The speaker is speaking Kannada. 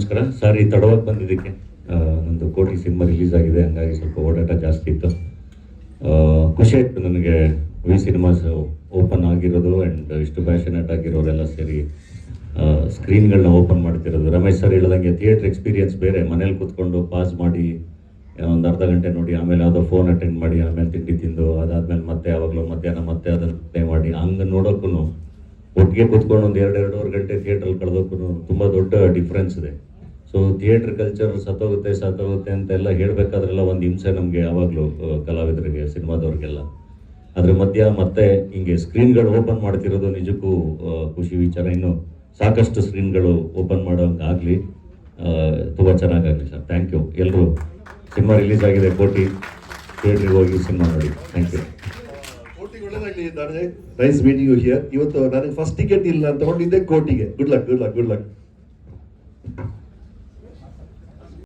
ನಮಸ್ಕಾರ. ಸಾರಿ ತಡವಾಗಿ ಬಂದಿದ್ದಕ್ಕೆ. ನಂದು ಕೋಟಿ ಸಿನಿಮಾ ರಿಲೀಸ್ ಆಗಿದೆ, ಹಂಗಾಗಿ ಸ್ವಲ್ಪ ಓಡಾಟ ಜಾಸ್ತಿ ಇತ್ತು. ಖುಷಿ ಆಯಿತು ನನಗೆ ವಿ ಸಿನಿಮಾಸ್ ಓಪನ್ ಆಗಿರೋದು ಆ್ಯಂಡ್ ಇಷ್ಟು ಪ್ಯಾಷನೇಟ್ ಆಗಿರೋರೆಲ್ಲ ಸೇರಿ ಸ್ಕ್ರೀನ್ಗಳನ್ನ ಓಪನ್ ಮಾಡ್ತಿರೋದು. ರಮೇಶ್ ಸರ್ ಹೇಳ್ದಂಗೆ ಥಿಯೇಟ್ರ್ ಎಕ್ಸ್ಪೀರಿಯನ್ಸ್ ಬೇರೆ. ಮನೇಲಿ ಕೂತ್ಕೊಂಡು ಪಾಸ್ ಮಾಡಿ ಒಂದು ಅರ್ಧ ಗಂಟೆ ನೋಡಿ, ಆಮೇಲೆ ಯಾವುದೋ ಫೋನ್ ಅಟೆಂಡ್ ಮಾಡಿ, ಆಮೇಲೆ ತಿಂಡಿ ತಿಂದು, ಅದಾದಮೇಲೆ ಮತ್ತೆ ಯಾವಾಗಲೂ ಮಧ್ಯಾಹ್ನ ಮತ್ತೆ ಅದನ್ನು ಪ್ಲೇ ಮಾಡಿ, ಹಂಗೆ ನೋಡೋಕ್ಕೂ ಒಟ್ಟಿಗೆ ಕೂತ್ಕೊಂಡು ಒಂದು 2-2.5 ಗಂಟೆ ಥಿಯೇಟ್ರಲ್ಲಿ ಕಳೆದೋಕ್ಕೂ ತುಂಬ ದೊಡ್ಡ ಡಿಫ್ರೆನ್ಸ್ ಇದೆ. ಸೊ ಥಿಯೇಟ್ರ್ ಕಲ್ಚರ್ ಸತ್ತೋಗುತ್ತೆ ಅಂತೆಲ್ಲ ಹೇಳಬೇಕಾದ್ರೆಲ್ಲ ಒಂದು ಹಿಂಸೆ ನಮಗೆ ಯಾವಾಗಲೂ ಕಲಾವಿದರಿಗೆ, ಸಿನಿಮಾದವ್ರಿಗೆಲ್ಲ. ಅದ್ರ ಮಧ್ಯ ಮತ್ತೆ ಹಿಂಗೆ ಸ್ಕ್ರೀನ್ಗಳು ಓಪನ್ ಮಾಡ್ತಿರೋದು ನಿಜಕ್ಕೂ ಖುಷಿ ವಿಚಾರ. ಇನ್ನು ಸಾಕಷ್ಟು ಸ್ಕ್ರೀನ್ಗಳು ಓಪನ್ ಮಾಡೋಂಗಾಗಲಿ, ತುಂಬ ಚೆನ್ನಾಗಾಗಲಿ ಸರ್. Thank you. ಎಲ್ಲರೂ ಸಿನಿಮಾ ರಿಲೀಸ್ ಆಗಿದೆ, ಕೋಟಿ ಥಿಯೇಟ್ರಿಗೆ ಹೋಗಿ ಸಿನಿಮಾ ನೋಡಿ. Thank you. ಕೋಟಿಗೆ ಒಳ್ಳೆದಾಗಲಿ. ನಾಳೆ ನೈಸ್ ಮೀಟಿಂಗ್ ಯು ಹಿಯರ್. ಇವತ್ತು ನನಗೆ ಫಸ್ಟ್ ಟಿಕೆಟ್ ಇಲ್ಲ ಅಂತ ತಗೊಂಡಿದ್ದೆ ಕೋಟಿಗೆ. Good luck.